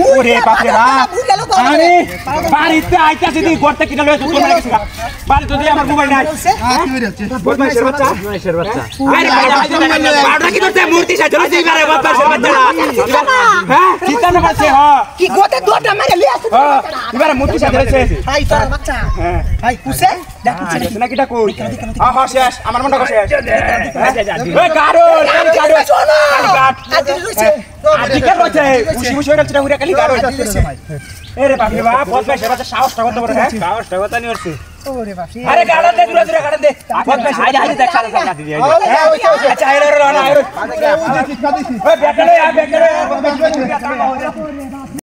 ওরে বাপরে বাপ আমি বাড়িতে আইতাছি দি গড়তে কিনা লয়ে তুই মানে কিছু বাড়িতে যদি আমার মোবাইল নাই বদমাইশের বাচ্চা আরে বাড়া কি করতে মূর্তি সাজলো তুই মারে বদমাইশের বাচ্চা হ্যাঁ চিন্তা না করছে হ্যাঁ কি গোতে দুটা মারে লিয়ে আসছে হ্যাঁ এবারে মূর্তি সাজলেছে হাই তোর বাচ্চা হ্যাঁ হাই কুছে ডাকছে না কিটা কই হ্যাঁ হ্যাঁ শেষ আমার মনটা শেষ ওই কারো কাট আদি লইছে আদি কে কইছে উশি উশি হইরা চিটা উড়া খালি কারো এরে বাপ রে বাপ বদমাইশের বাচ্চা সাহসটা কত বড় হ্যাঁ সাহসটা কত নি করছে ওরে বাপ আরে গাড়া দে দূরে দূরে গাড়া দে বদমাইশ আইডা আইডা দেখ সারা সারা দিদি আচ্ছা আইরা রে না আইরা ওই ব্যাকলে আ ব্যাকলে